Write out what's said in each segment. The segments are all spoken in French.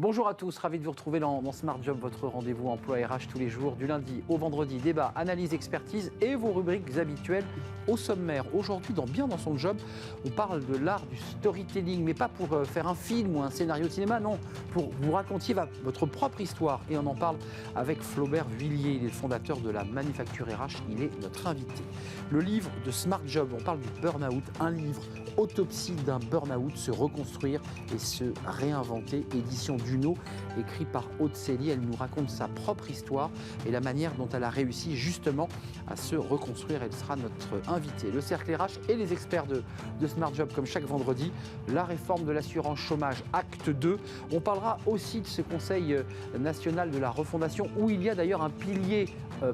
Bonjour à tous, ravi de vous retrouver dans Smart Job, votre rendez-vous emploi RH tous les jours, du lundi au vendredi. Débat, analyse, expertise et vos rubriques habituelles au sommaire. Aujourd'hui, Bien dans son job, on parle de l'art du storytelling, mais pas pour faire un film ou un scénario de cinéma, non, pour vous raconter votre propre histoire. Et on en parle avec Flaubert Vuillier, il est le fondateur de la Manufacture RH, il est notre invité. Le livre de Smart Job, on parle du burn-out, un livre autopsie d'un burn-out, se reconstruire et se réinventer, édition Duno, écrit par Aude Célie. Elle nous raconte sa propre histoire et la manière dont elle a réussi justement à se reconstruire. Elle sera notre invitée. Le cercle RH et les experts de Smart Job comme chaque vendredi. La réforme de l'assurance chômage, acte 2. On parlera aussi de ce Conseil national de la refondation où il y a d'ailleurs un pilier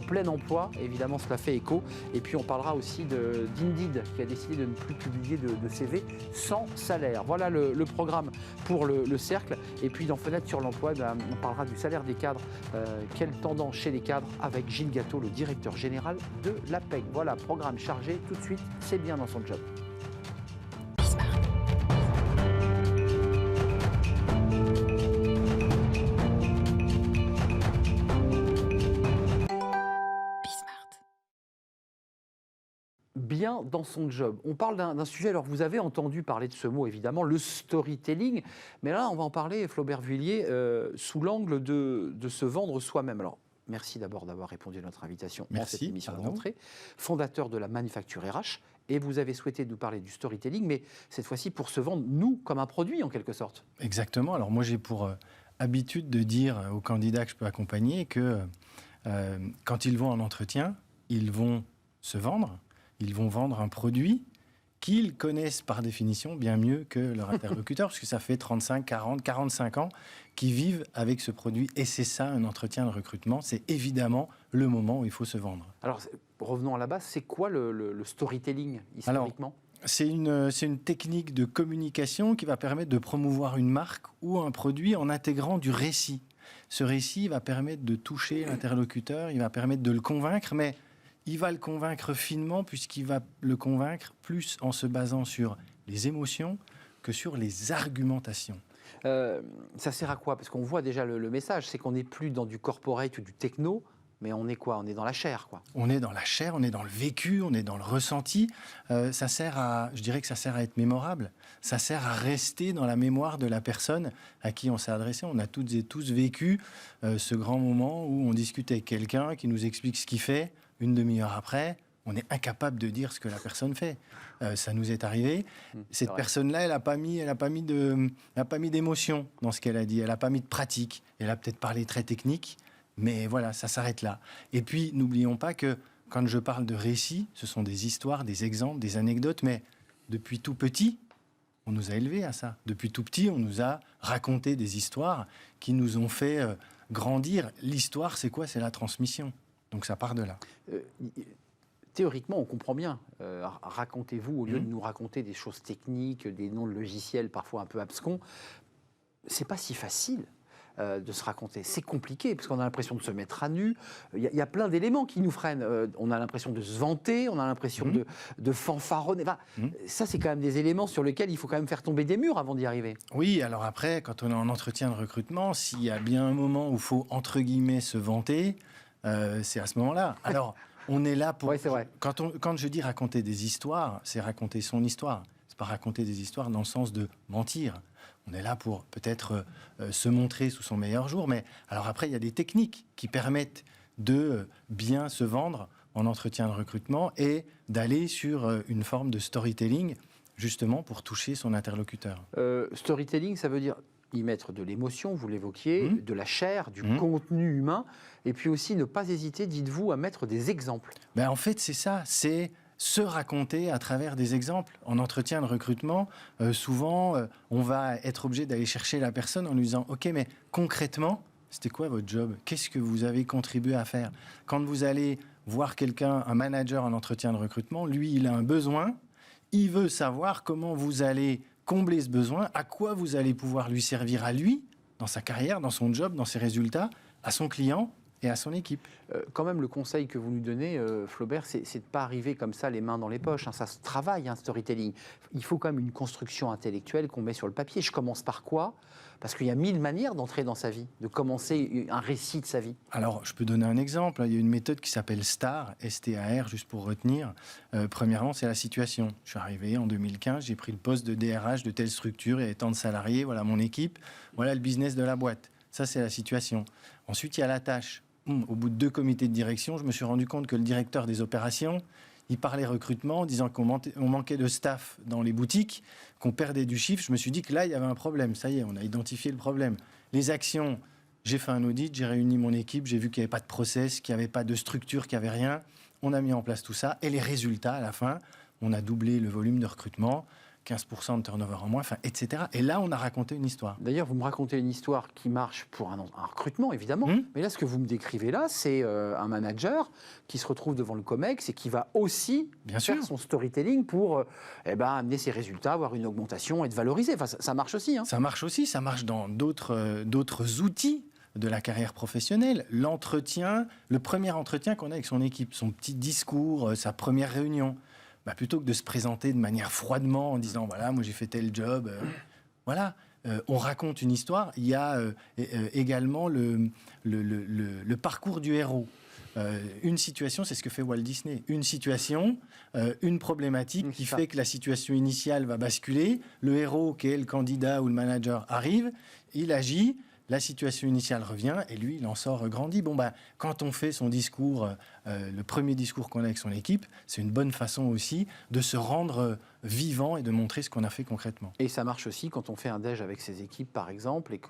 plein emploi. Évidemment, cela fait écho. Et puis on parlera aussi d'Indeed qui a décidé de ne plus publier de CV sans salaire. Voilà le programme pour le cercle. Et puis dans Fenêtre sur l'emploi, on parlera du salaire des cadres. Quelle tendance chez les cadres avec Gilles Gâteau, le directeur général de l'APEC. Voilà, programme chargé. Tout de suite, c'est bien dans son job. Bien dans son job. On parle d'un sujet, alors vous avez entendu parler de ce mot évidemment, le storytelling, mais là on va en parler, Flaubert Vuillier, sous l'angle de se vendre soi-même. Alors merci d'abord d'avoir répondu à notre invitation dans cette émission de rentrée, fondateur de la Manufacture RH, et vous avez souhaité nous parler du storytelling, mais cette fois-ci pour se vendre, nous, comme un produit en quelque sorte. Exactement, alors moi j'ai pour habitude de dire aux candidats que je peux accompagner que quand ils vont en entretien, ils vont se vendre. Ils vont vendre un produit qu'ils connaissent par définition bien mieux que leur interlocuteur, parce que ça fait 35, 40, 45 ans qu'ils vivent avec ce produit. Et c'est ça, un entretien de recrutement. C'est évidemment le moment où il faut se vendre. Alors, revenons à la base. C'est quoi le storytelling, historiquement ? C'est une technique de communication qui va permettre de promouvoir une marque ou un produit en intégrant du récit. Ce récit va permettre de toucher l'interlocuteur, il va permettre de le convaincre, mais il va le convaincre finement puisqu'il va le convaincre plus en se basant sur les émotions que sur les argumentations. Ça sert à quoi ? Parce qu'on voit déjà le message, c'est qu'on n'est plus dans du corporate ou du techno, mais on est quoi ? On est dans la chair, quoi. On est dans la chair, on est dans le vécu, on est dans le ressenti. Je dirais que ça sert à être mémorable. Ça sert à rester dans la mémoire de la personne à qui on s'est adressé. On a toutes et tous vécu ce grand moment où on discute avec quelqu'un qui nous explique ce qu'il fait. Une demi-heure après, on est incapable de dire ce que la personne fait. Ça nous est arrivé. Cette personne-là, elle n'a pas mis d'émotion dans ce qu'elle a dit. Elle n'a pas mis de pratique. Elle a peut-être parlé très technique, mais voilà, ça s'arrête là. Et puis, n'oublions pas que quand je parle de récits, ce sont des histoires, des exemples, des anecdotes, mais depuis tout petit, on nous a élevés à ça. Depuis tout petit, on nous a raconté des histoires qui nous ont fait grandir. L'histoire, c'est quoi ? C'est la transmission. Donc ça part de là. Théoriquement, on comprend bien. Racontez-vous, au lieu de nous raconter des choses techniques, des noms de logiciels parfois un peu abscons, c'est pas si facile de se raconter. C'est compliqué, parce qu'on a l'impression de se mettre à nu. Il y a plein d'éléments qui nous freinent. On a l'impression de se vanter, on a l'impression de fanfaronner. Enfin, ça, c'est quand même des éléments sur lesquels il faut quand même faire tomber des murs avant d'y arriver. Oui, alors après, quand on est en entretien de recrutement, s'il y a bien un moment où il faut, entre guillemets, se vanter, c'est à ce moment-là. Alors, on est là pour... Oui, c'est vrai. Quand je dis raconter des histoires, c'est raconter son histoire. C'est pas raconter des histoires dans le sens de mentir. On est là pour peut-être se montrer sous son meilleur jour. Mais alors après, il y a des techniques qui permettent de bien se vendre en entretien de recrutement et d'aller sur une forme de storytelling, justement pour toucher son interlocuteur. Storytelling, ça veut dire y mettre de l'émotion, vous l'évoquiez, de la chair, du contenu humain, et puis aussi ne pas hésiter, dites-vous, à mettre des exemples. Ben en fait, c'est ça, c'est se raconter à travers des exemples. En entretien de recrutement, souvent, on va être obligé d'aller chercher la personne en lui disant « Ok, mais concrètement, c'était quoi votre job ? Qu'est-ce que vous avez contribué à faire ?» Quand vous allez voir quelqu'un, un manager en entretien de recrutement, lui, il a un besoin, il veut savoir comment vous allez combler ce besoin, à quoi vous allez pouvoir lui servir à lui, dans sa carrière, dans son job, dans ses résultats, à son client et à son équipe. Quand même, le conseil que vous nous donnez, Flaubert, c'est de ne pas arriver comme ça, les mains dans les poches. Hein. Ça se travaille, un storytelling. Il faut quand même une construction intellectuelle qu'on met sur le papier. Je commence par quoi ? Parce qu'il y a 1000 manières d'entrer dans sa vie, de commencer un récit de sa vie. Alors, je peux donner un exemple. Il y a une méthode qui s'appelle STAR, S-T-A-R, juste pour retenir. Premièrement, c'est la situation. Je suis arrivé en 2015, j'ai pris le poste de DRH de telle structure, il y avait tant de salariés, voilà mon équipe, voilà le business de la boîte. Ça, c'est la situation. Ensuite, il y a la tâche. Au bout de 2 comités de direction, je me suis rendu compte que le directeur des opérations, il parlait recrutement en disant qu'on manquait de staff dans les boutiques, qu'on perdait du chiffre. Je me suis dit que là, il y avait un problème. Ça y est, on a identifié le problème. Les actions, j'ai fait un audit, j'ai réuni mon équipe, j'ai vu qu'il n'y avait pas de process, qu'il n'y avait pas de structure, qu'il n'y avait rien. On a mis en place tout ça. Et les résultats, à la fin, on a doublé le volume de recrutement, 15% de turnover en moins, etc. Et là, on a raconté une histoire. D'ailleurs, vous me racontez une histoire qui marche pour un recrutement, évidemment. Mais là, ce que vous me décrivez là, c'est un manager qui se retrouve devant le COMEX et qui va aussi faire son storytelling pour amener ses résultats, avoir une augmentation, être valorisé. Enfin, ça marche aussi. Hein. Ça marche aussi. Ça marche dans d'autres outils de la carrière professionnelle. L'entretien, le premier entretien qu'on a avec son équipe, son petit discours, sa première réunion. Plutôt que de se présenter de manière froidement en disant voilà, moi j'ai fait tel job, on raconte une histoire. Il y a également le parcours du héros. Une situation, c'est ce que fait Walt Disney. Une situation, une problématique qui fait que la situation initiale va basculer. Le héros, qui est le candidat ou le manager, arrive, il agit. La situation initiale revient et lui, il en sort grandi. Quand on fait son discours, le premier discours qu'on a avec son équipe, c'est une bonne façon aussi de se rendre vivant et de montrer ce qu'on a fait concrètement. Et ça marche aussi quand on fait un déj avec ses équipes, par exemple, et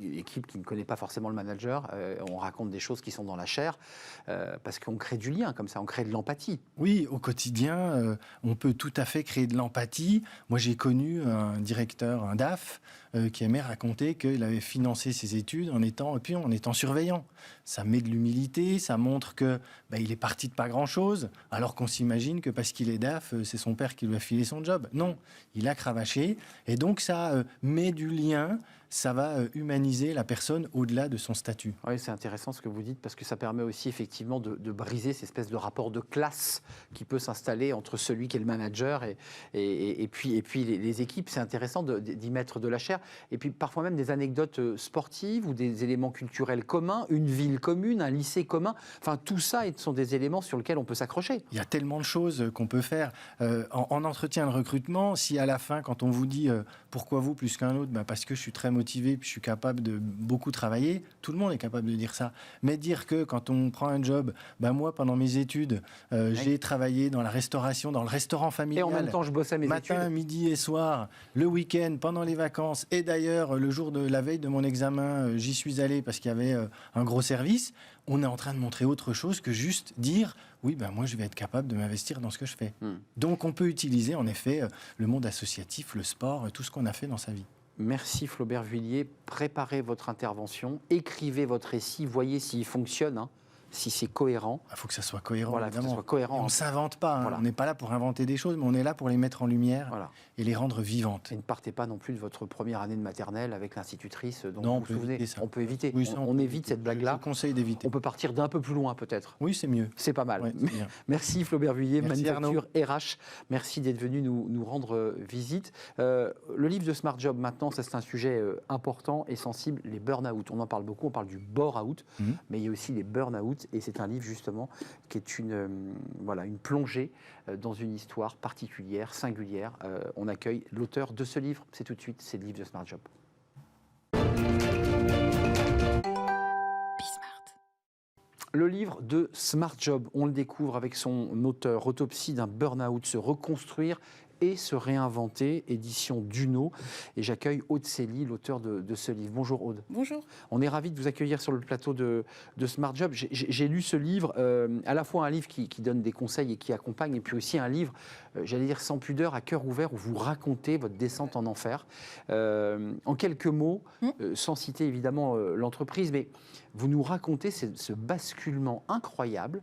l'équipe qui ne connaît pas forcément le manager, on raconte des choses qui sont dans la chair, parce qu'on crée du lien comme ça, on crée de l'empathie. Oui, au quotidien, on peut tout à fait créer de l'empathie. Moi, j'ai connu un directeur, un DAF, qui aimait raconter qu'il avait financé ses études en étant surveillant. Ça met de l'humilité, ça montre qu'il est parti de pas grand-chose, alors qu'on s'imagine que parce qu'il est DAF, c'est son père qui lui a filé son job. Non, il a cravaché, et donc ça met du lien, ça va humaniser la personne au-delà de son statut. Oui, c'est intéressant ce que vous dites, parce que ça permet aussi effectivement de briser cette espèce de rapport de classe qui peut s'installer entre celui qui est le manager et puis les équipes. C'est intéressant d'y mettre de la chair. Et puis parfois même des anecdotes sportives ou des éléments culturels communs, une ville commune, un lycée commun. Enfin, tout ça sont des éléments sur lesquels on peut s'accrocher. Il y a tellement de choses qu'on peut faire. En entretien de recrutement, si à la fin, quand on vous dit pourquoi vous plus qu'un autre, parce que je suis très motivé puis je suis capable de beaucoup travailler, tout le monde est capable de dire ça. Mais dire que quand on prend un job, moi pendant mes études, j'ai travaillé dans la restauration, dans le restaurant familial. Et en même temps, je bossais à mes matin, études. midi et soir, le week-end, pendant les vacances. Et d'ailleurs, le jour de la veille de mon examen, j'y suis allé parce qu'il y avait un gros service. On est en train de montrer autre chose que juste dire oui, moi je vais être capable de m'investir dans ce que je fais. Donc on peut utiliser en effet le monde associatif, le sport, tout ce qu'on a fait dans sa vie. Merci Flaubert Vuillier. Préparez votre intervention, écrivez votre récit, voyez s'il fonctionne, hein, si c'est cohérent. Il faut que ça soit cohérent, voilà, évidemment. Que ça soit cohérent. On ne s'invente pas, Voilà. On n'est pas là pour inventer des choses, mais on est là pour les mettre en lumière et les rendre vivantes. Et ne partez pas non plus de votre première année de maternelle avec l'institutrice dont non, vous vous souvenez. Ça. On peut éviter, oui, on évite cette blague-là. Je conseille d'éviter. On peut partir d'un peu plus loin peut-être. Oui, c'est mieux. C'est pas mal. Ouais, c'est bien. Merci Flaubert Vuillier, Manufacture Arnaud. RH. Merci d'être venu nous rendre visite. Le livre de Smart Job maintenant, ça c'est un sujet important et sensible, les burn-out. On en parle beaucoup, on parle du bore-out, mais il y a aussi les burn-out et c'est un livre justement qui est une plongée dans une histoire particulière, singulière. On accueille l'auteur de ce livre, c'est tout de suite, c'est le livre de Smart Job. Le livre de Smart Job, on le découvre avec son auteur, Autopsie d'un burn-out, se reconstruire et se réinventer, édition Duno. Et j'accueille Aude Célie, l'auteur de ce livre. Bonjour Aude. Bonjour. On est ravis de vous accueillir sur le plateau de Smart Job. J'ai lu ce livre, à la fois un livre qui donne des conseils et qui accompagne, et puis aussi un livre, j'allais dire sans pudeur, à cœur ouvert, où vous racontez votre descente en enfer. En quelques mots, sans citer évidemment l'entreprise, mais vous nous racontez ce basculement incroyable,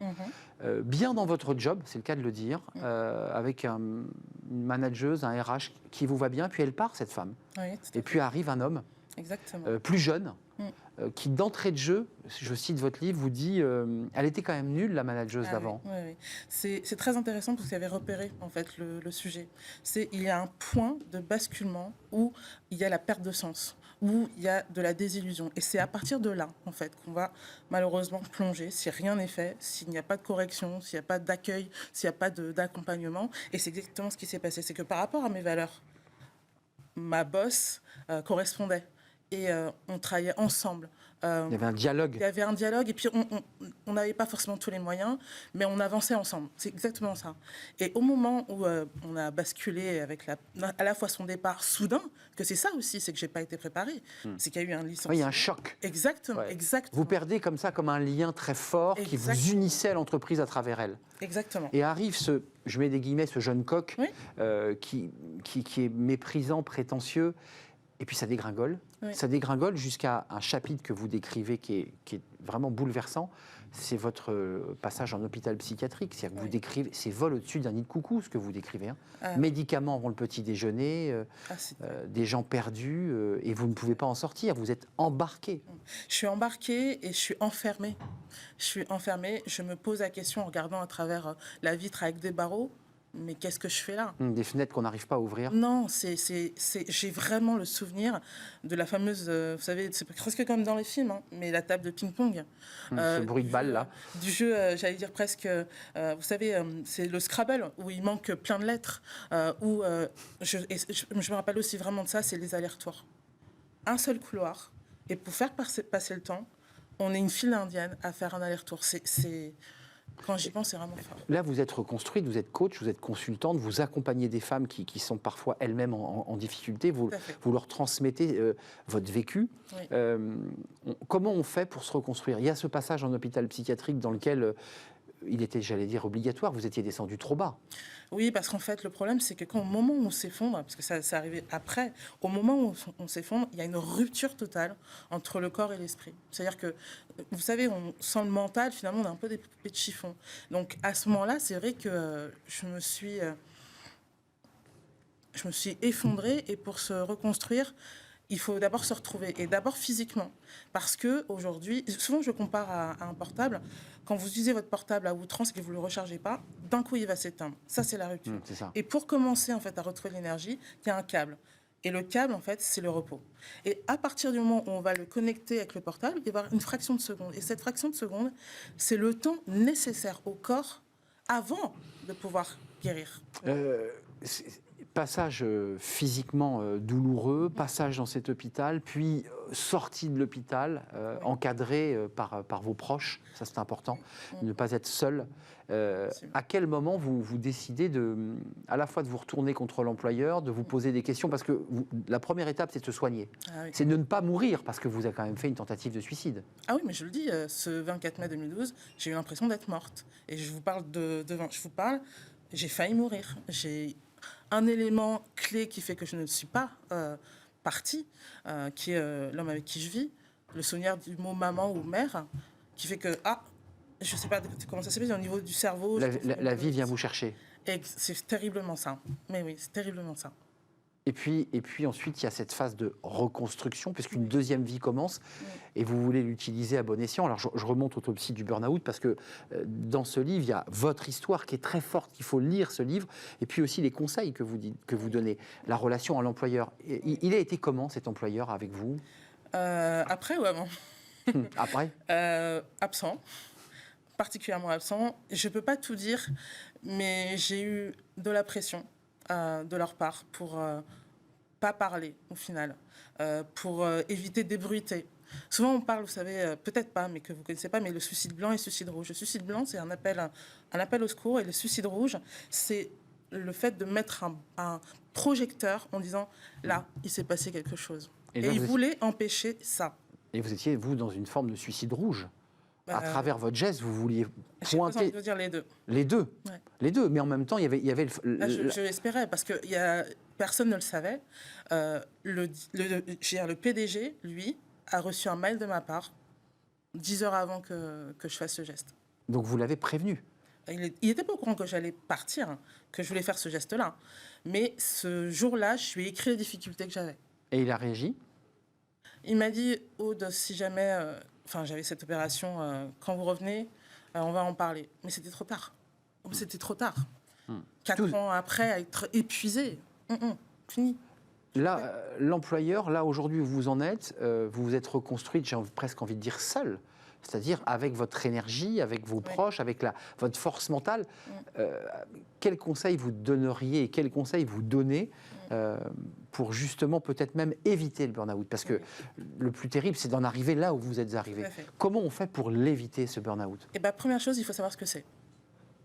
bien dans votre job, c'est le cas de le dire, avec une manageuse, un RH qui vous va bien, puis elle part, cette femme. Oui, et puis arrive un homme, exactement. Plus jeune, qui d'entrée de jeu, je cite votre livre, vous dit elle était quand même nulle, la manageuse d'avant. Oui, oui. C'est très intéressant parce qu'il avait repéré en fait le sujet. Il y a un point de basculement où il y a la perte de sens, où il y a de la désillusion. Et c'est à partir de là, en fait, qu'on va malheureusement plonger si rien n'est fait, s'il n'y a pas de correction, s'il n'y a pas d'accueil, s'il n'y a pas d'accompagnement. Et c'est exactement ce qui s'est passé. C'est que par rapport à mes valeurs, ma boss correspondait. Et on travaillait ensemble. Il y avait un dialogue. Il y avait un dialogue, et puis on n'avait pas forcément tous les moyens, mais on avançait ensemble. C'est exactement ça. Et au moment où on a basculé avec à la fois son départ soudain, que c'est ça aussi, c'est que j'ai pas été préparée, c'est qu'il y a eu un licenciement. Oui, il y a un choc. Exactement, Ouais. exactement. Vous perdez comme ça, comme un lien très fort qui vous unissait à l'entreprise à travers elle. Exactement. Et arrive je mets des guillemets, ce jeune coq Oui. qui est méprisant, prétentieux. Et puis ça dégringole. Oui. Ça dégringole jusqu'à un chapitre que vous décrivez qui est vraiment bouleversant. C'est votre passage en hôpital psychiatrique. C'est-à-dire que vous décrivez, c'est vol au-dessus d'un nid de coucou, ce que vous décrivez. Hein. Médicaments avant le petit déjeuner, des gens perdus, et vous ne pouvez pas en sortir. Vous êtes embarqué. Je suis embarquée et je suis enfermée. Je me pose la question en regardant à travers la vitre avec des barreaux. Mais qu'est-ce que je fais là ? Des fenêtres qu'on n'arrive pas à ouvrir. Non, j'ai vraiment le souvenir de la fameuse, vous savez, c'est presque comme dans les films, hein, mais la table de ping-pong. Ce bruit de balle, là. Du jeu, j'allais dire presque, vous savez, c'est le Scrabble, où il manque plein de lettres, où je me rappelle aussi vraiment de ça, c'est les allers-retours. Un seul couloir, et pour faire passer le temps, on est une file indienne à faire un aller-retour. Quand j'y pense, c'est vraiment fort. Là, vous êtes reconstruite, vous êtes coach, vous êtes consultante, vous accompagnez des femmes qui sont parfois elles-mêmes en difficulté, vous leur transmettez votre vécu. Oui. Comment on fait pour se reconstruire ? Il y a ce passage en hôpital psychiatrique dans lequel il était, j'allais dire, obligatoire, vous étiez descendu trop bas. Oui, parce qu'en fait, le problème, c'est que au moment où on s'effondre, parce que ça arrivait après, au moment où on s'effondre, il y a une rupture totale entre le corps et l'esprit. C'est-à-dire que, vous savez, sans le mental, finalement, on a un peu des poupées de chiffon. Donc, à ce moment-là, c'est vrai que je me suis effondrée, et pour se reconstruire, il faut d'abord se retrouver, et d'abord physiquement. Parce qu'aujourd'hui, souvent je compare à un portable. Quand vous utilisez votre portable à outrance et que vous ne le rechargez pas, d'un coup il va s'éteindre. Ça, c'est la rupture. C'est ça. Et pour commencer en fait, à retrouver l'énergie, il y a un câble. Et le câble, en fait, c'est le repos. Et à partir du moment où on va le connecter avec le portable, il va y avoir une fraction de seconde. Et cette fraction de seconde, c'est le temps nécessaire au corps avant de pouvoir guérir. Passage physiquement douloureux, passage dans cet hôpital, puis sortie de l'hôpital, encadré par vos proches, ça c'est important, ne pas être seul. À quel moment vous décidez à la fois de vous retourner contre l'employeur, de vous poser des questions, parce que la première étape c'est de se soigner, c'est de ne pas mourir, parce que vous avez quand même fait une tentative de suicide. Ah oui, mais je le dis, ce 24 mai 2012, j'ai eu l'impression d'être morte. Et je vous parle j'ai failli mourir. J'ai un élément clé qui fait que je ne suis pas partie, qui est l'homme avec qui je vis, le souvenir du mot maman ou mère, qui fait que, je ne sais pas comment ça s'appelle, au niveau du cerveau. La vie vient vous chercher. Et c'est terriblement ça. Mais oui, c'est terriblement ça. Et puis ensuite, il y a cette phase de reconstruction, puisqu'une deuxième vie commence, et vous voulez l'utiliser à bon escient. Alors, je remonte Autopsie du burn-out, parce que dans ce livre, il y a votre histoire qui est très forte, il faut lire ce livre, et puis aussi les conseils que vous donnez, la relation à l'employeur. Il a été comment, cet employeur, avec vous ? Après ou avant ? Après ? Absent, particulièrement absent. Je ne peux pas tout dire, mais j'ai eu de la pression de leur part pour pas parler au final, pour éviter d'ébruiter. Souvent on parle, vous savez, peut-être pas, mais que vous connaissez pas, mais le suicide blanc et le suicide rouge. Le suicide blanc, c'est un appel au secours, et le suicide rouge, c'est le fait de mettre un projecteur en disant là, il s'est passé quelque chose. Et ils voulaient empêcher ça. Et vous étiez, vous, dans une forme de suicide rouge. À travers votre geste, vous vouliez pointer... Je veux dire les deux. Les deux, ouais. Les deux, mais en même temps, il y avait je l'espérais, parce que personne ne le savait. Le PDG, lui, a reçu un mail de ma part 10 heures avant que je fasse ce geste. Donc vous l'avez prévenu ? Il n'était pas au courant que j'allais partir, que je voulais faire ce geste-là. Mais ce jour-là, je lui ai écrit les difficultés que j'avais. Et il a réagi ? Il m'a dit, Aude, si jamais, j'avais cette opération, quand vous revenez, on va en parler. Mais c'était trop tard. C'était trop tard. 4 ans après, à être épuisé. Fini. Là, l'employeur, là aujourd'hui où vous en êtes, vous vous êtes reconstruite, j'ai presque envie de dire seule. C'est-à-dire avec votre énergie, avec vos proches, avec votre force mentale. Quels conseils vous donneriez et quels conseils vous donnez pour justement peut-être même éviter le burn-out? Parce que le plus terrible, c'est d'en arriver là où vous êtes arrivé. Comment on fait pour l'éviter, ce burn-out? Première chose, il faut savoir ce que c'est.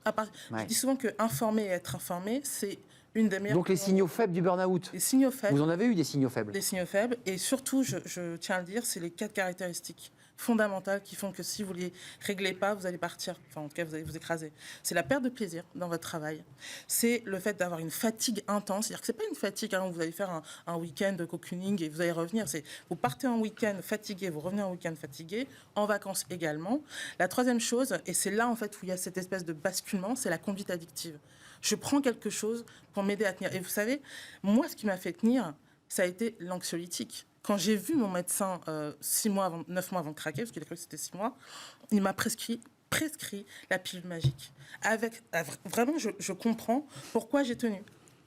Je dis souvent que informer et être informé, c'est une des meilleures... Donc les signaux faibles du burn-out. Les signaux faibles. Vous en avez eu des signaux faibles? Des signaux faibles. Et surtout, je tiens à le dire, c'est les 4 caractéristiques fondamentales qui font que si vous ne les réglez pas, vous allez partir. Enfin, en tout cas, vous allez vous écraser. C'est la perte de plaisir dans votre travail. C'est le fait d'avoir une fatigue intense. C'est-à-dire que ce n'est pas une fatigue où vous allez faire un week-end de cocooning et vous allez revenir. C'est vous partez en week-end fatigué, vous revenez en week-end fatigué, en vacances également. La troisième chose, et c'est là en fait où il y a cette espèce de basculement, c'est la conduite addictive. Je prends quelque chose pour m'aider à tenir. Et vous savez, moi, ce qui m'a fait tenir, ça a été l'anxiolytique. Quand j'ai vu mon médecin 9 mois avant de craquer, parce qu'il a cru que c'était 6 mois, il m'a prescrit la pilule magique. Vraiment, je comprends pourquoi j'ai tenu.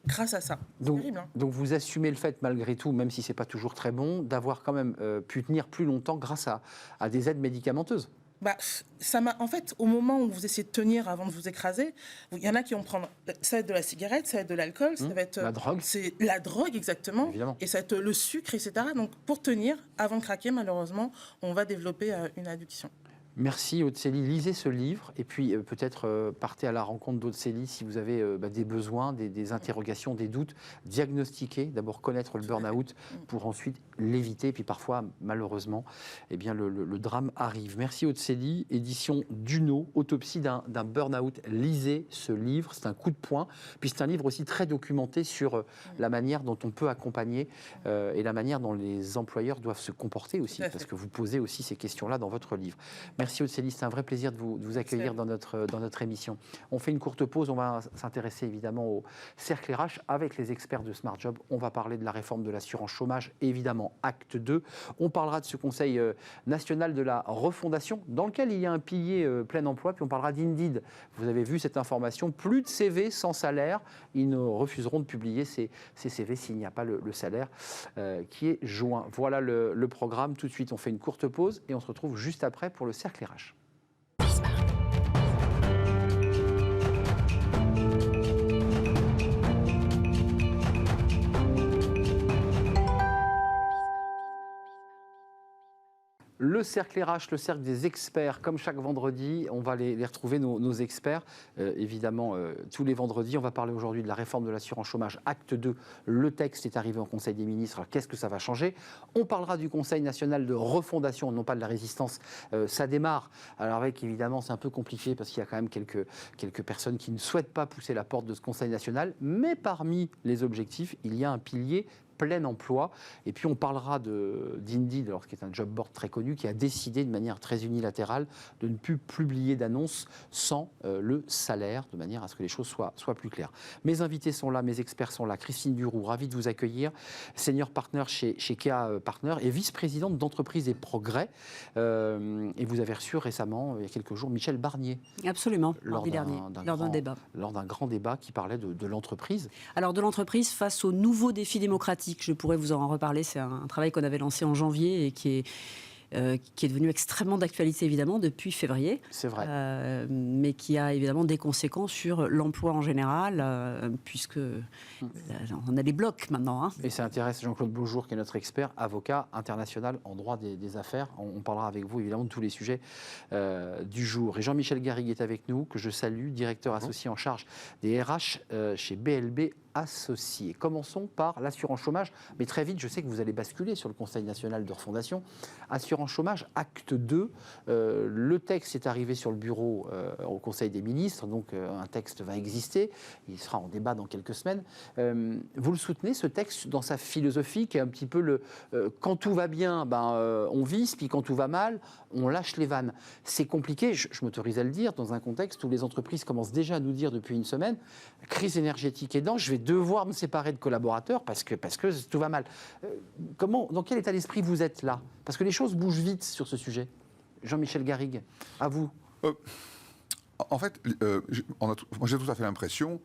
Grâce à ça. Donc, terrible, hein. Donc vous assumez le fait, malgré tout, même si ce n'est pas toujours très bon, d'avoir quand même pu tenir plus longtemps grâce à des aides médicamenteuses. En fait, au moment où vous essayez de tenir avant de vous écraser, il y en a qui vont prendre, ça va être de la cigarette, ça va être de l'alcool, ça va être... La drogue. C'est la drogue, exactement. Évidemment. Et ça va être le sucre, etc. Donc, pour tenir, avant de craquer, malheureusement, on va développer une addiction. Merci Aude Célie. Lisez ce livre et puis peut-être partez à la rencontre d'Aude Célie si vous avez des besoins, des interrogations, des doutes. Diagnostiquer, d'abord connaître le burn-out pour ensuite l'éviter. Et puis parfois, malheureusement, le drame arrive. Merci Aude Célie. Édition Duno, Autopsie d'un burn-out. Lisez ce livre, c'est un coup de poing. Puis c'est un livre aussi très documenté sur la manière dont on peut accompagner et la manière dont les employeurs doivent se comporter aussi. Parce que vous posez aussi ces questions-là dans votre livre. Merci Aude Célie, c'est un vrai plaisir de vous accueillir dans notre émission. On fait une courte pause, on va s'intéresser évidemment au cercle RH avec les experts de Smart Job. On va parler de la réforme de l'assurance chômage, évidemment acte 2. On parlera de ce Conseil national de la refondation dans lequel il y a un pilier plein emploi. Puis on parlera d'Indeed. Vous avez vu cette information, plus de CV sans salaire. Ils ne refuseront de publier ces CV s'il n'y a pas le salaire qui est joint. Voilà le programme. Tout de suite, on fait une courte pause et on se retrouve juste après pour le cercle RH. Le cercle RH, le cercle des experts, comme chaque vendredi, on va les retrouver, nos experts. Évidemment, tous les vendredis, on va parler aujourd'hui de la réforme de l'assurance chômage, acte 2. Le texte est arrivé en Conseil des ministres. Alors, qu'est-ce que ça va changer? On parlera du Conseil national de refondation, non pas de la résistance. Ça démarre. Alors avec, évidemment, c'est un peu compliqué parce qu'il y a quand même quelques personnes qui ne souhaitent pas pousser la porte de ce Conseil national. Mais parmi les objectifs, il y a un pilier plein emploi. Et puis on parlera d'Indeed, qui est un job board très connu, qui a décidé de manière très unilatérale de ne plus publier d'annonces sans le salaire, de manière à ce que les choses soient plus claires. Mes invités sont là, mes experts sont là. Christine Duroux, ravie de vous accueillir, senior partner chez KEA Partners et vice-présidente d'entreprise et progrès. Et vous avez reçu récemment, il y a quelques jours, Michel Barnier. Absolument, mardi dernier, lors d'un débat. Lors d'un grand débat qui parlait de l'entreprise. Alors de l'entreprise face aux nouveaux défis démocratiques. Je pourrais vous en reparler. C'est un travail qu'on avait lancé en janvier et qui est devenu extrêmement d'actualité, évidemment, depuis février. C'est vrai. Mais qui a évidemment des conséquences sur l'emploi en général, puisque on a des blocs maintenant. Hein. Et ça intéresse Jean-Claude Beaujour, qui est notre expert, avocat international en droit des affaires. On parlera avec vous, évidemment, de tous les sujets du jour. Et Jean-Michel Garrigue est avec nous, que je salue, directeur associé en charge des RH chez BLB Associés. Commençons par l'assurance chômage, mais très vite, je sais que vous allez basculer sur le Conseil national de refondation. Assurance chômage, acte 2. Le texte est arrivé sur le bureau au Conseil des ministres, donc un texte va exister. Il sera en débat dans quelques semaines. Vous le soutenez, ce texte, dans sa philosophie, qui est un petit peu quand tout va bien, on vise, puis quand tout va mal, on lâche les vannes. C'est compliqué, je m'autorise à le dire, dans un contexte où les entreprises commencent déjà à nous dire depuis une semaine, crise énergétique aidant, je vais devoir me séparer de collaborateurs parce que tout va mal. Dans quel état d'esprit vous êtes là? Parce que les choses bougent vite sur ce sujet. Jean-Michel Garrigue, à vous. En fait, moi j'ai tout à fait l'impression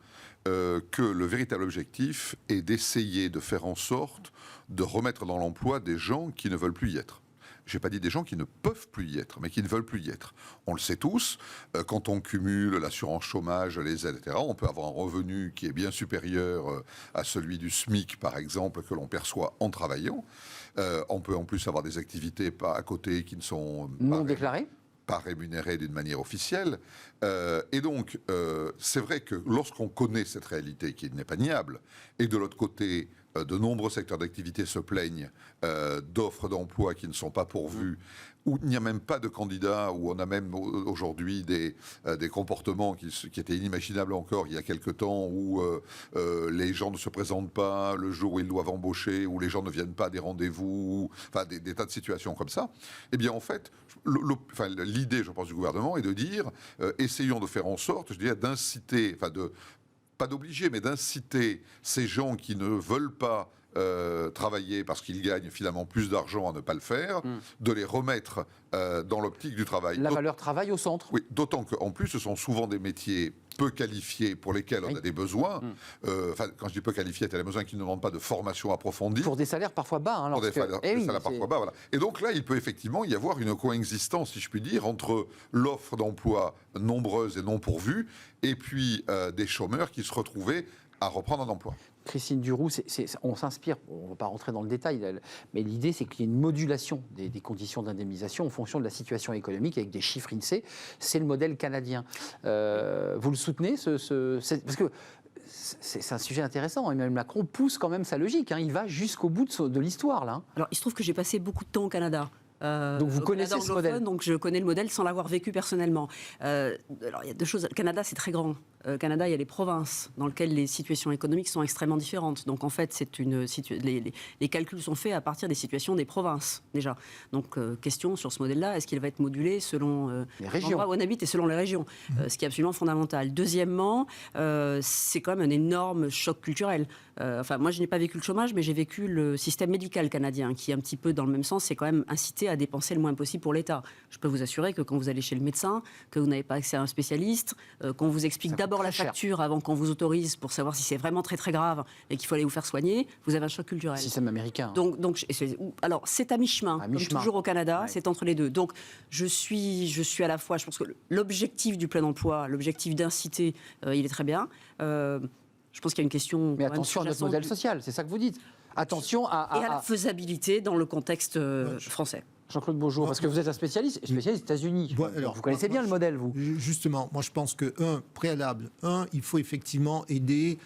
que le véritable objectif est d'essayer de faire en sorte de remettre dans l'emploi des gens qui ne veulent plus y être. Je n'ai pas dit des gens qui ne peuvent plus y être, mais qui ne veulent plus y être. On le sait tous, quand on cumule l'assurance chômage, les aides, etc., on peut avoir un revenu qui est bien supérieur à celui du SMIC, par exemple, que l'on perçoit en travaillant. On peut en plus avoir des activités à côté qui ne sont non déclarées, pas rémunérées d'une manière officielle. Et donc, c'est vrai que lorsqu'on connaît cette réalité qui n'est pas niable, et de l'autre côté, de nombreux secteurs d'activité se plaignent d'offres d'emploi qui ne sont pas pourvues, où il n'y a même pas de candidats, où on a même aujourd'hui des comportements qui étaient inimaginables encore il y a quelque temps, où les gens ne se présentent pas le jour où ils doivent embaucher, où les gens ne viennent pas à des rendez-vous, enfin des tas de situations comme ça. Eh bien, en fait, l'idée, je pense, du gouvernement est de dire essayons de faire en sorte, je dirais, d'inciter, pas d'obliger, mais d'inciter ces gens qui ne veulent pas travailler parce qu'ils gagnent finalement plus d'argent à ne pas le faire, de les remettre dans l'optique du travail. La valeur travail au centre. Oui, d'autant qu'en plus, ce sont souvent des métiers peu qualifiés pour lesquels on a des besoins. Quand je dis peu qualifiés, il y a des besoins qui ne demandent pas de formation approfondie. Pour des salaires parfois bas. Pour des salaires parfois bas, voilà. Et donc là, il peut effectivement y avoir une coexistence, si je puis dire, entre l'offre d'emploi nombreuse et non pourvue, et puis des chômeurs qui se retrouvaient à reprendre un emploi. Christine Duroux, on s'inspire, on ne va pas rentrer dans le détail, mais l'idée c'est qu'il y ait une modulation des conditions d'indemnisation en fonction de la situation économique avec des chiffres INSEE. C'est le modèle canadien. Vous le soutenez parce que c'est un sujet intéressant. Emmanuel Macron pousse quand même sa logique. Il va jusqu'au bout de l'histoire. Là. Alors, il se trouve que j'ai passé beaucoup de temps au Canada. Donc vous connaissez ce modèle. Donc je connais le modèle sans l'avoir vécu personnellement. Alors il y a deux choses. Le Canada, c'est très grand. Au Canada, il y a les provinces dans lesquelles les situations économiques sont extrêmement différentes. Donc en fait, les calculs sont faits à partir des situations des provinces déjà. Donc question sur ce modèle-là, est-ce qu'il va être modulé selon les régions l'endroit où on habite et selon les régions, ce qui est absolument fondamental. Deuxièmement, c'est quand même un énorme choc culturel. Moi, je n'ai pas vécu le chômage, mais j'ai vécu le système médical canadien, qui est un petit peu dans le même sens. C'est quand même incité à dépenser le moins possible pour l'État. Je peux vous assurer que quand vous allez chez le médecin, que vous n'avez pas accès à un spécialiste, qu'on vous explique d'abord la facture avant qu'on vous autorise pour savoir si c'est vraiment très très grave et qu'il faut aller vous faire soigner, vous avez un choc culturel. Système américain. Alors c'est à mi-chemin, comme toujours au Canada, ouais. C'est entre les deux. Donc je suis à la fois, je pense que l'objectif du plein emploi, l'objectif d'inciter, il est très bien. Je pense qu'il y a une question... Mais attention à notre modèle social, c'est ça que vous dites. Attention à la faisabilité dans le contexte français. Jean-Claude Beaujour, parce que vous êtes un spécialiste États-Unis. Vous connaissez bien le modèle, vous. Justement, moi je pense que, il faut effectivement aider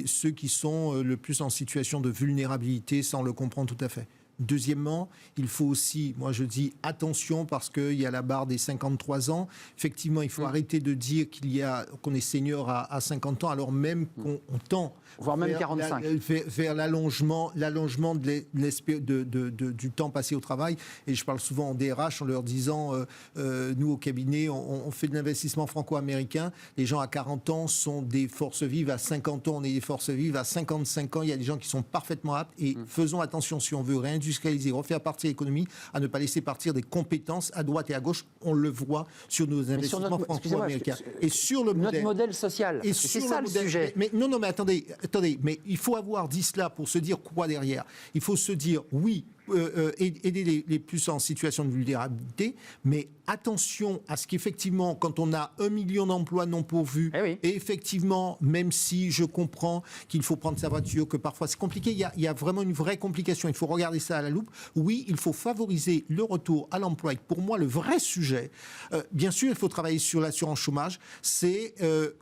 ceux qui sont le plus en situation de vulnérabilité, ça on le comprend tout à fait. Deuxièmement, il faut aussi, moi je dis attention parce qu'il y a la barre des 53 ans. Effectivement, il faut arrêter de dire qu'on est senior à 50 ans alors même qu'on tend voire même 45 vers l'allongement du temps passé au travail. Et je parle souvent en DRH en leur disant nous au cabinet on fait de l'investissement franco-américain, les gens à 40 ans sont des forces vives, à 50 ans on est des forces vives, à 55 ans il y a des gens qui sont parfaitement aptes et faisons attention si on veut réindustrialiser, refaire partir l'économie, à ne pas laisser partir des compétences à droite et à gauche. On le voit sur nos investissements franco-américains. Et sur le notre modèle social. Et c'est ça le sujet. Mais attendez, mais il faut avoir dit cela pour se dire quoi derrière. Il faut se dire oui, aider les plus en situation de vulnérabilité, mais attention à ce qu'effectivement, quand on a 1 million d'emplois non pourvus, et effectivement, même si je comprends qu'il faut prendre sa voiture, que parfois c'est compliqué, il y a vraiment une vraie complication, il faut regarder ça à la loupe. Oui, il faut favoriser le retour à l'emploi. Et pour moi, le vrai sujet, bien sûr, il faut travailler sur l'assurance chômage, c'est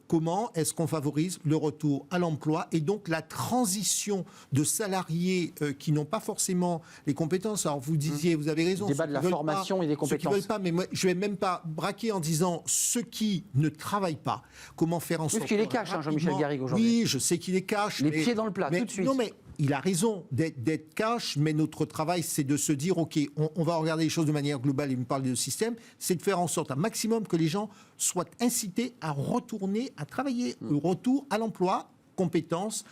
comment est-ce qu'on favorise le retour à l'emploi et donc la transition de salariés qui n'ont pas forcément les compétences. Alors vous disiez, vous avez raison. Le débat de la formation et des compétences. Ceux qui veulent pas, mais moi, je ne vais même pas braquer en disant ceux qui ne travaillent pas. Comment faire en sorte... Parce qu'il les cache, Jean-Michel Garrigue, aujourd'hui. Oui, je sais qu'il les cache. Les pieds dans le plat, tout de suite. Non, mais il a raison d'être cash, mais notre travail, c'est de se dire, OK, on va regarder les choses de manière globale, il me parle de système, c'est de faire en sorte un maximum que les gens soient incités à retourner à travailler, le retour à l'emploi. compétences,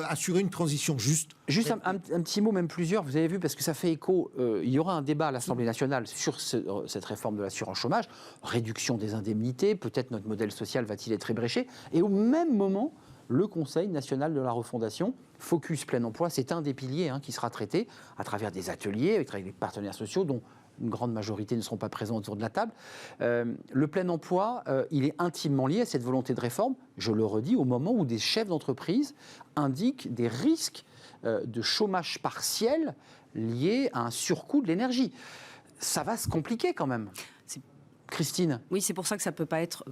assurer une transition juste. Juste un petit mot, même plusieurs, vous avez vu, parce que ça fait écho, il y aura un débat à l'Assemblée nationale sur cette réforme de l'assurance chômage, réduction des indemnités, peut-être notre modèle social va-t-il être ébréché, et au même moment, le Conseil national de la refondation, Focus Plein Emploi, c'est un des piliers qui sera traité à travers des ateliers, avec les partenaires sociaux, dont une grande majorité ne seront pas présents autour de la table. Le plein emploi, il est intimement lié à cette volonté de réforme, je le redis, au moment où des chefs d'entreprise indiquent des risques de chômage partiel liés à un surcoût de l'énergie. Ça va se compliquer quand même. Christine. Oui, c'est pour ça que ça ne peut pas être...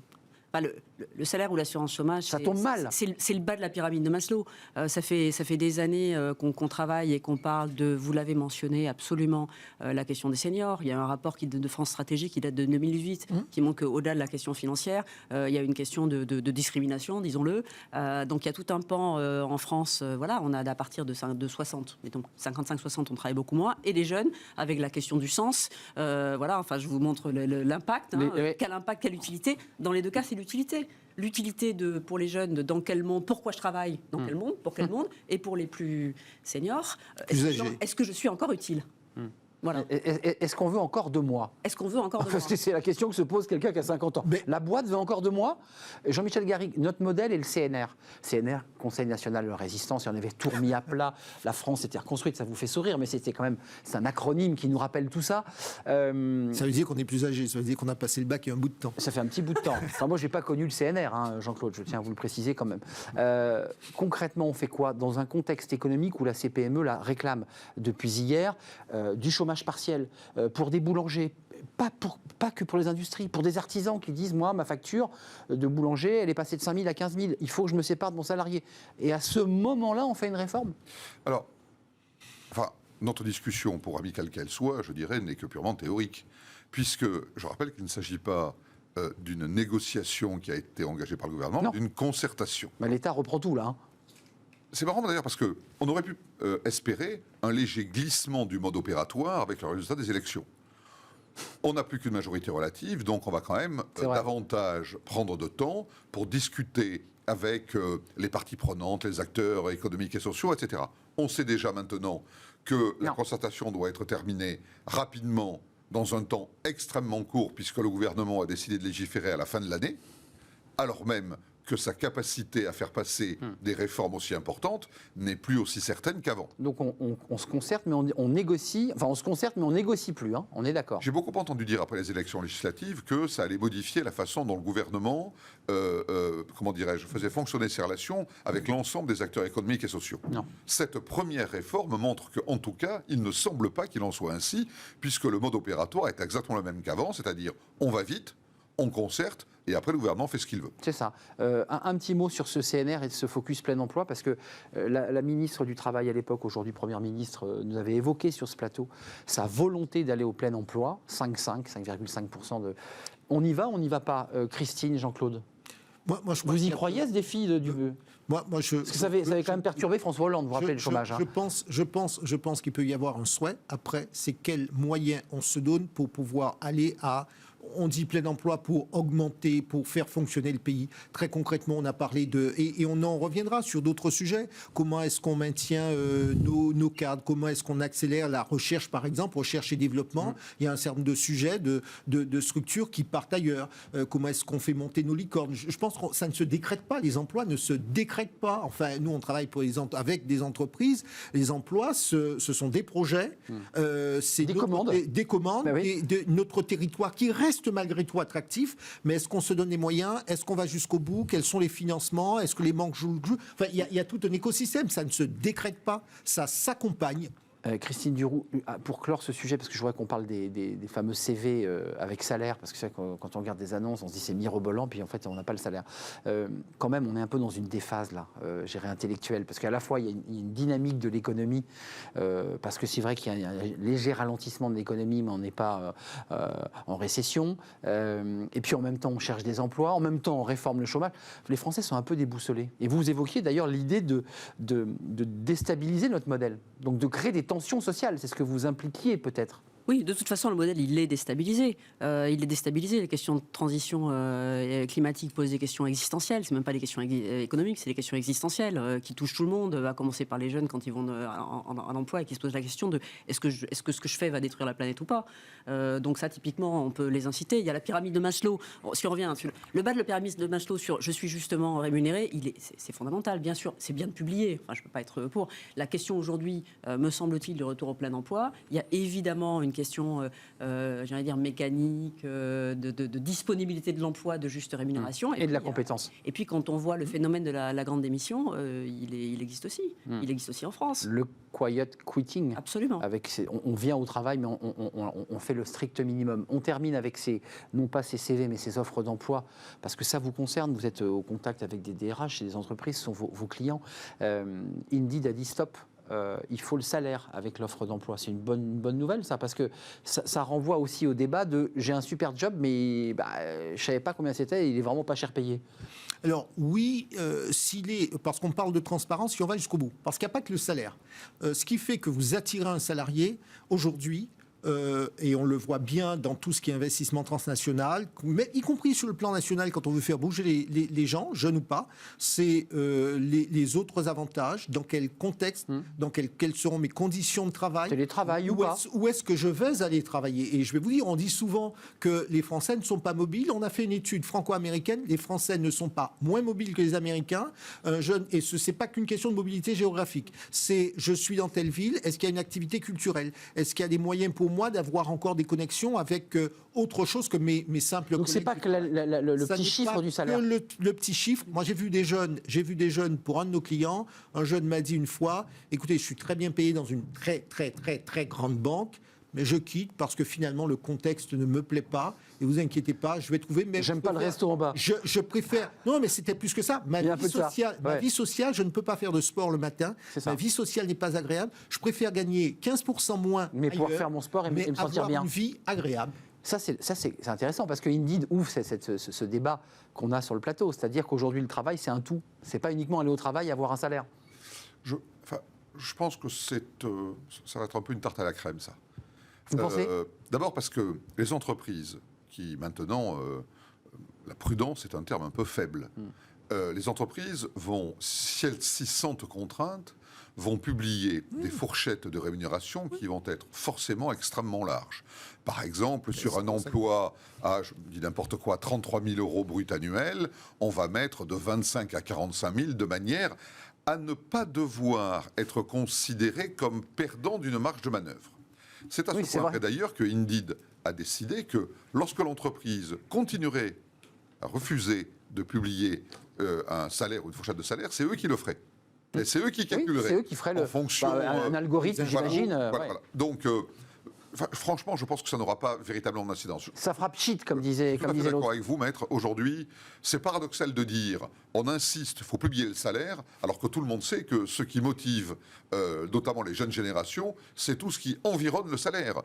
Le salaire ou l'assurance chômage, ça tombe mal. C'est le bas de la pyramide de Maslow. Ça fait des années qu'on travaille et qu'on parle de, vous l'avez mentionné absolument, la question des seniors. Il y a un rapport de France Stratégie qui date de 2018 qui montre qu'au-delà de la question financière, il y a une question de discrimination, disons-le. Donc il y a tout un pan en France, on a à partir de 60, mettons 55-60, on travaille beaucoup moins. Et les jeunes, avec la question du sens, je vous montre l'impact. Quel impact, quelle utilité. Dans les deux cas, c'est l'utilité. L'utilité pour les jeunes, dans quel monde, pourquoi je travaille, dans quel monde, pour quel monde, et pour les plus seniors, est-ce que je suis encore utile ? Voilà. Est-ce qu'on veut encore 2 mois ? Est-ce qu'on veut encore 2 mois ? Parce que c'est la question que se pose quelqu'un qui a 50 ans. Mais la boîte veut encore 2 mois ? Jean-Michel Garrigue, notre modèle est le CNR. CNR, Conseil national de la résistance, et on avait tout remis à plat. La France était reconstruite, ça vous fait sourire, mais c'est un acronyme qui nous rappelle tout ça. Ça veut dire qu'on est plus âgé, ça veut dire qu'on a passé le bac il y a un bout de temps. Ça fait un petit bout de temps. Enfin, moi, je n'ai pas connu le CNR, Jean-Claude, je tiens à vous le préciser quand même. Concrètement, on fait quoi ? Dans un contexte économique où la CPME réclame depuis hier du chômage partiel, pour des boulangers, pas que pour les industries, pour des artisans qui disent, moi, ma facture de boulanger, elle est passée de 5 000 à 15 000, il faut que je me sépare de mon salarié. Et à ce moment-là, on fait une réforme ? Alors, notre discussion, pour amicale qu'elle soit, je dirais, n'est que purement théorique, puisque je rappelle qu'il ne s'agit pas d'une négociation qui a été engagée par le gouvernement, mais d'une concertation. Mais l'État reprend tout, là. C'est marrant d'ailleurs parce qu'on aurait pu espérer un léger glissement du mode opératoire avec le résultat des élections. On n'a plus qu'une majorité relative, donc on va quand même davantage prendre de temps pour discuter avec les parties prenantes, les acteurs économiques et sociaux, etc. On sait déjà maintenant que la concertation doit être terminée rapidement, dans un temps extrêmement court, puisque le gouvernement a décidé de légiférer à la fin de l'année, alors même que sa capacité à faire passer des réformes aussi importantes n'est plus aussi certaine qu'avant. Donc on se concerte, mais on négocie. Enfin, on se concerte, mais on négocie plus. On est d'accord. J'ai beaucoup entendu dire après les élections législatives que ça allait modifier la façon dont le gouvernement, faisait fonctionner ses relations avec l'ensemble des acteurs économiques et sociaux. Non. Cette première réforme montre qu'en tout cas, il ne semble pas qu'il en soit ainsi, puisque le mode opératoire est exactement le même qu'avant, c'est-à-dire on va vite, on concerte, et après le gouvernement fait ce qu'il veut. C'est ça. Un petit mot sur ce CNR et ce focus plein emploi, parce que la ministre du Travail à l'époque, aujourd'hui Première ministre, nous avait évoqué sur ce plateau sa volonté d'aller au plein emploi, 5,5% de... On y va, on n'y va pas Christine, Jean-Claude, vous y croyez à ce défi parce que ça avait quand même perturbé François Hollande, vous vous rappelez le chômage. Je pense qu'il peut y avoir un souhait. Après, c'est quels moyens on se donne pour pouvoir aller à... On dit plein emploi pour augmenter, pour faire fonctionner le pays. Très concrètement, on a parlé de... Et on en reviendra sur d'autres sujets. Comment est-ce qu'on maintient nos cadres ? Comment est-ce qu'on accélère la recherche, par exemple, recherche et développement ? Il y a un certain nombre de sujets, de structures qui partent ailleurs. Comment est-ce qu'on fait monter nos licornes ? Je pense que ça ne se décrète pas. Les emplois ne se décrètent pas. Enfin, nous, on travaille avec des entreprises. Les emplois, ce sont des projets. C'est des commandes. Des commandes de notre territoire qui reste malgré tout attractif, mais est-ce qu'on se donne les moyens ? Est-ce qu'on va jusqu'au bout ? Quels sont les financements ? Est-ce que les banques jouent ? Enfin, il y a tout un écosystème, ça ne se décrète pas, ça s'accompagne. Christine Duroux, pour clore ce sujet, parce que je vois qu'on parle des fameux CV avec salaire, parce que c'est vrai que quand on regarde des annonces, on se dit c'est mirobolant, puis en fait on n'a pas le salaire. Quand même, on est un peu dans une déphase là, gérée intellectuelle, parce qu'à la fois il y a une dynamique de l'économie, parce que c'est vrai qu'il y a un léger ralentissement de l'économie, mais on n'est pas en récession. Et puis en même temps, on cherche des emplois, en même temps on réforme le chômage. Les Français sont un peu déboussolés. Et vous évoquiez d'ailleurs l'idée de déstabiliser notre modèle, donc de créer des tensions sociales, c'est ce que vous impliquiez peut-être. Oui, de toute façon, le modèle, il est déstabilisé. Les questions de transition climatique posent des questions existentielles. C'est même pas des questions économiques, c'est des questions existentielles qui touchent tout le monde, à commencer par les jeunes quand ils vont en emploi et qui se posent la question de est-ce que ce que je fais va détruire la planète ou pas. Donc ça, typiquement, on peut les inciter. Il y a la pyramide de Maslow. Bon, si on revient sur le bas de la pyramide de Maslow sur je suis justement rémunéré, c'est fondamental, bien sûr. C'est bien de publier. Enfin, je peux pas être pour. La question aujourd'hui, me semble-t-il, du retour au plein emploi. Il y a évidemment une question, j'allais dire, mécanique, de disponibilité de l'emploi, de juste rémunération. Et de la compétence. Et puis, quand on voit le phénomène de la grande démission, il existe aussi. Il existe aussi en France. Le quiet quitting. Absolument. On vient au travail, mais on fait le strict minimum. On termine avec non pas ces CV, mais ces offres d'emploi, parce que ça vous concerne. Vous êtes au contact avec des DRH et des entreprises, ce sont vos clients. Indeed a dit stop. Il faut le salaire avec l'offre d'emploi. C'est une bonne nouvelle, ça, parce que ça renvoie aussi au débat de j'ai un super job, mais je ne savais pas combien c'était, il est vraiment pas cher payé. Alors oui, parce qu'on parle de transparence, si on va jusqu'au bout, parce qu'il n'y a pas que le salaire. Ce qui fait que vous attirez un salarié aujourd'hui, et on le voit bien dans tout ce qui est investissement transnational, mais y compris sur le plan national, quand on veut faire bouger les gens, jeunes ou pas, c'est les autres avantages, dans quel contexte, quelles seront mes conditions de travail, télétravail ou pas. Où est-ce que je vais aller travailler. Et je vais vous dire, on dit souvent que les Français ne sont pas mobiles. On a fait une étude franco-américaine, les Français ne sont pas moins mobiles que les Américains. Et ce n'est pas qu'une question de mobilité géographique. C'est je suis dans telle ville, est-ce qu'il y a une activité culturelle? Est-ce qu'il y a des moyens pour moi d'avoir encore des connexions avec autre chose que mes simples... Donc c'est pas que le petit chiffre du salaire. Le petit chiffre. Moi j'ai vu des jeunes pour un de nos clients. Un jeune m'a dit une fois, écoutez, je suis très bien payé dans une très très très très grande banque, mais je quitte parce que finalement le contexte ne me plaît pas. Et vous inquiétez pas, je vais trouver... J'aime pas le resto en bas. Je préfère... Non, mais c'était plus que ça. Ma vie sociale, je ne peux pas faire de sport le matin. Ma vie sociale n'est pas agréable. Je préfère gagner 15% moins mais pouvoir faire mon sport et me sentir bien. Avoir une vie agréable. Ça, c'est intéressant parce que Indeed ouvre ce débat qu'on a sur le plateau. C'est-à-dire qu'aujourd'hui, le travail, c'est un tout. C'est pas uniquement aller au travail et avoir un salaire. Je pense que ça va être un peu une tarte à la crème, ça. Vous pensez ? D'abord parce que les entreprises qui maintenant, la prudence est un terme un peu faible. Les entreprises vont, si elles s'y sentent contraintes, vont publier des fourchettes de rémunération qui vont être forcément extrêmement larges. Par exemple, sur un emploi à, je dis n'importe quoi, 33 000 € brut annuel, on va mettre de 25 à 45 000 de manière à ne pas devoir être considéré comme perdant d'une marge de manœuvre. C'est à ce point d'ailleurs que Indeed a décidé que lorsque l'entreprise continuerait à refuser de publier un salaire ou une fourchette de salaire, c'est eux qui le feraient. Et c'est eux qui calculeraient. C'est eux qui feraient en fonction, un algorithme, j'imagine. Voilà. Donc, franchement, je pense que ça n'aura pas véritablement d'incidence. Ça fera pchit, comme disait l'autre. D'accord avec vous, maître. Aujourd'hui, c'est paradoxal de dire on insiste, il faut publier le salaire, alors que tout le monde sait que ce qui motive, notamment les jeunes générations, c'est tout ce qui environne le salaire.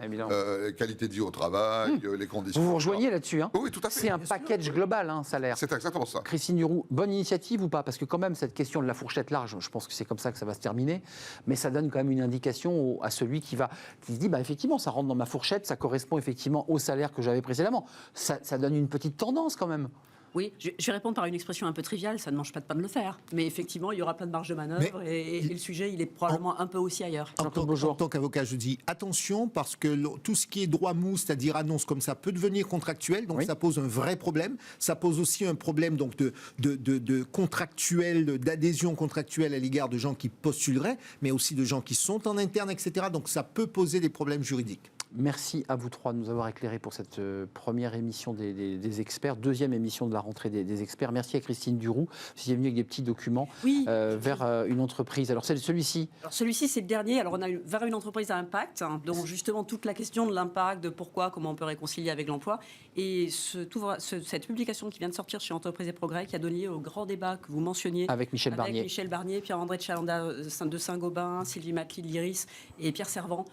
Qualité de vie au travail, les conditions. Vous vous rejoignez là-dessus, hein ? Oui, tout à fait. C'est un package global, salaire. C'est exactement ça. Christine Duroux, bonne initiative ou pas ? Parce que quand même, cette question de la fourchette large, je pense que c'est comme ça que ça va se terminer, mais ça donne quand même une indication à celui qui se dit, effectivement, ça rentre dans ma fourchette, ça correspond effectivement au salaire que j'avais précédemment. Ça donne une petite tendance quand même. Oui, je vais répondre par une expression un peu triviale, ça ne mange pas de pain de le faire. Mais effectivement, il y aura plein de marge de manœuvre et le sujet, il est probablement un peu aussi ailleurs. En tant qu'avocat, je dis attention parce que tout ce qui est droit mou, c'est-à-dire annonce comme ça, peut devenir contractuel. Donc ça pose un vrai problème. Ça pose aussi un problème donc, de contractuel, d'adhésion contractuelle à l'égard de gens qui postuleraient, mais aussi de gens qui sont en interne, etc. Donc ça peut poser des problèmes juridiques. Merci à vous trois de nous avoir éclairés pour cette première émission des experts, deuxième émission de la rentrée des experts. Merci à Christine Duroux, qui est venue avec des petits documents vers une entreprise. Alors celui-ci Celui-ci, c'est le dernier. Alors on a vers une entreprise à impact, donc justement toute la question de l'impact, de pourquoi, comment on peut réconcilier avec l'emploi. Et cette publication qui vient de sortir chez Entreprises et Progrès, qui a donné au grand débat que vous mentionniez avec Michel Barnier, Pierre-André de Chalanda de Saint-Gobain, Sylvie Macli de l'Iris et Pierre Servant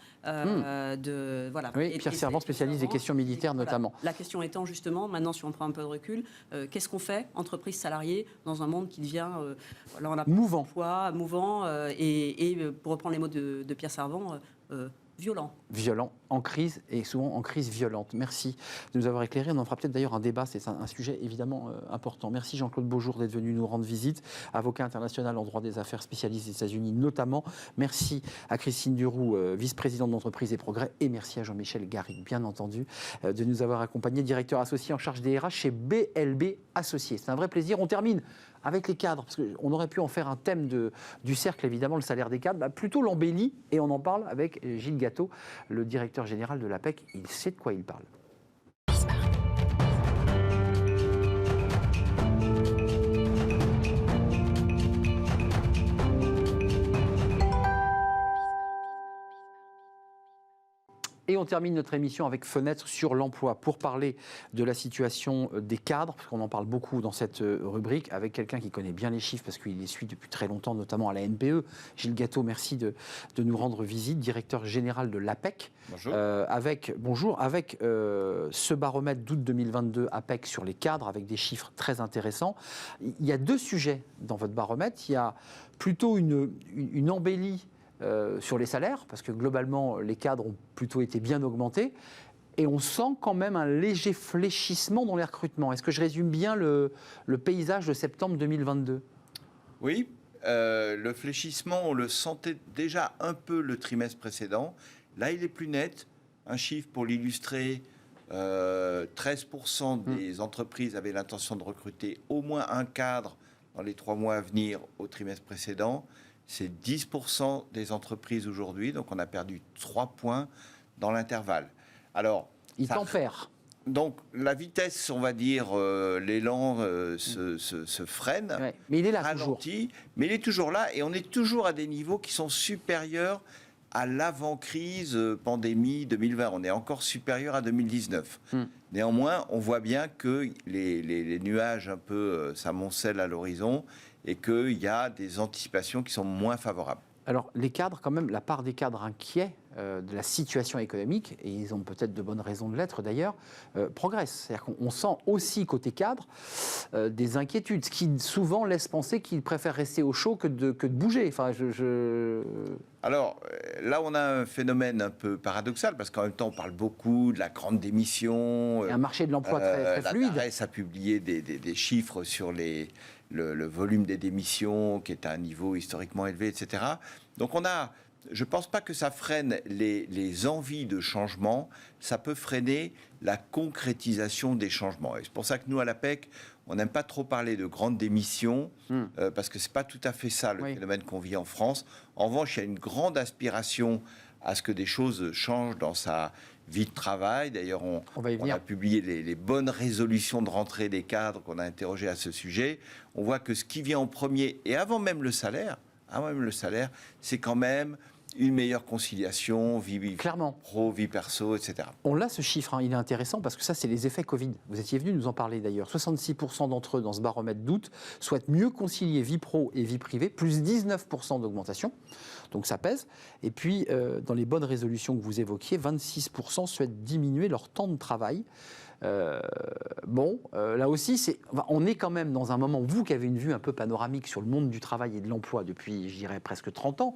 voilà. Oui, Pierre Servant, spécialiste des questions militaires notamment. La question étant justement, maintenant si on prend un peu de recul, qu'est-ce qu'on fait, entreprise salariée, dans un monde qui devient mouvant, mouvant et pour reprendre les mots de Pierre Servant, violent. En crise et souvent en crise violente. Merci de nous avoir éclairé. On en fera peut-être d'ailleurs un débat, c'est un sujet évidemment important. Merci Jean-Claude Beaujour d'être venu nous rendre visite, avocat international en droit des affaires spécialiste des États-Unis notamment. Merci à Christine Duroux, vice-présidente d'Entreprise et Progrès, et merci à Jean-Michel Garrigue, bien entendu, de nous avoir accompagnés, directeur associé en charge des RH chez BLB Associés. C'est un vrai plaisir. On termine avec les cadres, parce qu'on aurait pu en faire un thème du cercle, évidemment, le salaire des cadres, plutôt l'embellie, et on en parle avec Gilles Gâteau, le directeur général de l'APEC. Il sait de quoi il parle. Et on termine notre émission avec Fenêtre sur l'emploi pour parler de la situation des cadres, parce qu'on en parle beaucoup dans cette rubrique, avec quelqu'un qui connaît bien les chiffres, parce qu'il les suit depuis très longtemps, notamment à la NPE. Gilles Gâteau, merci de nous rendre visite, directeur général de l'APEC. Bonjour. Avec ce baromètre d'août 2022 APEC sur les cadres, avec des chiffres très intéressants. Il y a deux sujets dans votre baromètre. Il y a plutôt une embellie sur les salaires, parce que globalement, les cadres ont plutôt été bien augmentés, et on sent quand même un léger fléchissement dans les recrutements. Est-ce que je résume bien le paysage de septembre 2022 ? Oui, le fléchissement, on le sentait déjà un peu le trimestre précédent. Là, il est plus net. Un chiffre pour l'illustrer, 13% des entreprises avaient l'intention de recruter au moins un cadre dans les 3 mois à venir au trimestre précédent. C'est 10% des entreprises aujourd'hui, donc on a perdu 3 points dans l'intervalle. Alors, il tempère. Donc la vitesse, on va dire, l'élan se freine, ouais, mais il est là ralentit, toujours. Mais il est toujours là et on est toujours à des niveaux qui sont supérieurs à l'avant-crise pandémie 2020. On est encore supérieur à 2019. Néanmoins, on voit bien que les nuages un peu s'amoncellent à l'horizon et qu'il y a des anticipations qui sont moins favorables. Alors, les cadres, quand même, la part des cadres inquiets de la situation économique, et ils ont peut-être de bonnes raisons de l'être d'ailleurs, progresse. C'est-à-dire qu'on sent aussi, côté cadre, des inquiétudes, ce qui souvent laisse penser qu'ils préfèrent rester au chaud que de bouger. Enfin, Alors, là, on a un phénomène un peu paradoxal, parce qu'en même temps, on parle beaucoup de la grande démission. Et un marché de l'emploi très fluide. La DARES a publié des chiffres sur le volume des démissions, qui est à un niveau historiquement élevé, etc. Donc, je ne pense pas que ça freine les envies de changement, ça peut freiner la concrétisation des changements. Et c'est pour ça que nous, à l'APEC, on n'aime pas trop parler de grandes démissions, parce que ce n'est pas tout à fait ça le phénomène qu'on vit en France. En revanche, il y a une grande aspiration à ce que des choses changent dans sa vie de travail. D'ailleurs, on a publié les bonnes résolutions de rentrée des cadres qu'on a interrogées à ce sujet. On voit que ce qui vient en premier, et avant même le salaire, c'est quand même une meilleure conciliation, vie pro, vie perso, etc. On l'a, ce chiffre, il est intéressant parce que ça, c'est les effets Covid. Vous étiez venu nous en parler d'ailleurs. 66% d'entre eux, dans ce baromètre d'août, souhaitent mieux concilier vie pro et vie privée, plus 19% d'augmentation. Donc ça pèse. Et puis, dans les bonnes résolutions que vous évoquiez, 26% souhaitent diminuer leur temps de travail. Là aussi, on est quand même dans un moment, vous qui avez une vue un peu panoramique sur le monde du travail et de l'emploi depuis, je dirais, presque 30 ans,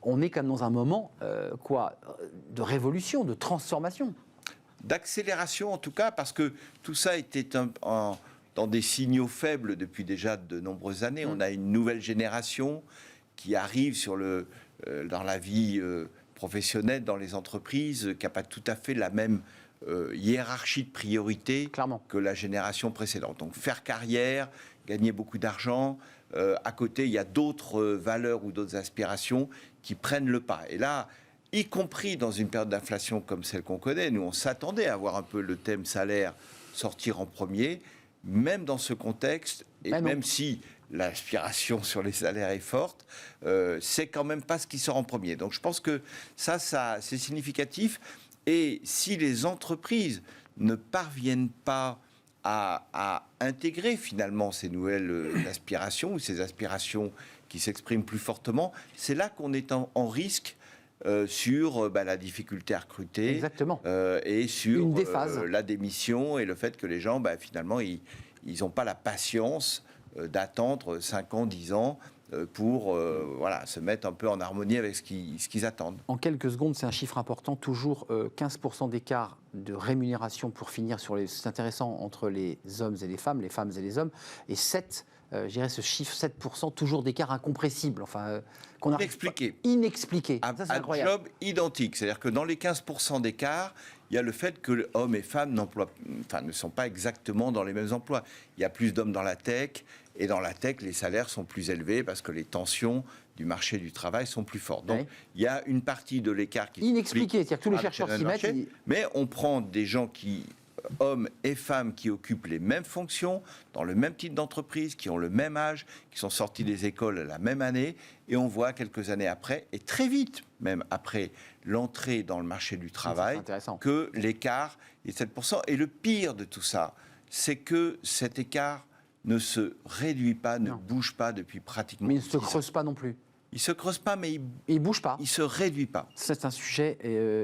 on est quand même dans un moment de révolution, de transformation. D'accélération en tout cas, parce que tout ça était dans des signaux faibles depuis déjà de nombreuses années. On a une nouvelle génération qui arrive dans la vie professionnelle, dans les entreprises, qui n'a pas tout à fait la même hiérarchie de priorité que la génération précédente. Donc faire carrière, gagner beaucoup d'argent, à côté il y a d'autres valeurs ou d'autres aspirations qui prennent le pas. Et là, y compris dans une période d'inflation comme celle qu'on connaît, nous on s'attendait à voir un peu le thème salaire sortir en premier, même dans ce contexte, et même si l'aspiration sur les salaires est forte, c'est quand même pas ce qui sort en premier. Donc je pense que ça c'est significatif. Et si les entreprises ne parviennent pas à intégrer finalement ces nouvelles aspirations ou ces aspirations qui s'expriment plus fortement, c'est là qu'on est en risque sur la difficulté à recruter. Exactement. Et sur la démission et le fait que les gens, finalement, ils n'ont pas la patience d'attendre 5 ans, 10 ans pour voilà, se mettre un peu en harmonie avec ce qu'ils attendent. En quelques secondes, c'est un chiffre important, toujours 15% d'écart de rémunération pour finir sur les... C'est intéressant entre les hommes et les femmes et les hommes, et 7, je dirais ce chiffre, 7%, toujours d'écart incompressible, enfin, qu'on arrive Inexpliqué. Inexpliqué. À Ça, c'est incroyable. job identique. C'est-à-dire que dans les 15% d'écart, il y a le fait que hommes et femmes ne sont pas exactement dans les mêmes emplois. Il y a plus d'hommes dans la tech, et dans la tech, les salaires sont plus élevés parce que les tensions du marché du travail sont plus fortes. Donc, il y a une partie de l'écart qui inexpliqué, c'est-à-dire que tous les chercheurs s'y mettent. Mais on prend des gens hommes et femmes qui occupent les mêmes fonctions, dans le même type d'entreprise, qui ont le même âge, qui sont sortis des écoles la même année, et on voit quelques années après, et très vite, même après l'entrée dans le marché du travail, que l'écart est 7%. Et le pire de tout ça, c'est que cet écart ne se réduit pas, ne bouge pas depuis pratiquement. Mais il ne se creuse pas non plus. Il ne se creuse pas, mais il ne bouge pas. Il ne se réduit pas. C'est un sujet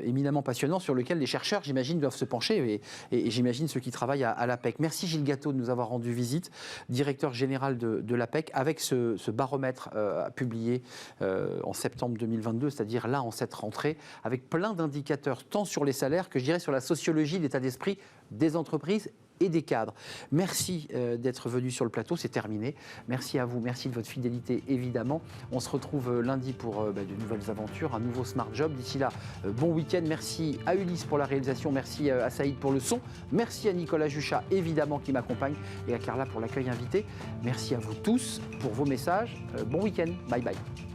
éminemment passionnant sur lequel les chercheurs, j'imagine, doivent se pencher et j'imagine ceux qui travaillent à l'APEC. Merci Gilles Gâteau de nous avoir rendu visite, directeur général de l'APEC, avec ce baromètre publié en septembre 2022, c'est-à-dire là, en cette rentrée, avec plein d'indicateurs, tant sur les salaires que je dirais sur la sociologie, l'état d'esprit des entreprises et des cadres. Merci d'être venu sur le plateau, c'est terminé. Merci à vous, merci de votre fidélité évidemment. On se retrouve lundi pour de nouvelles aventures, un nouveau Smart Job. D'ici là, bon week-end. Merci à Ulysse pour la réalisation, merci à Saïd pour le son, merci à Nicolas Juchat évidemment qui m'accompagne et à Carla pour l'accueil invité. Merci à vous tous pour vos messages. Bon week-end, bye bye.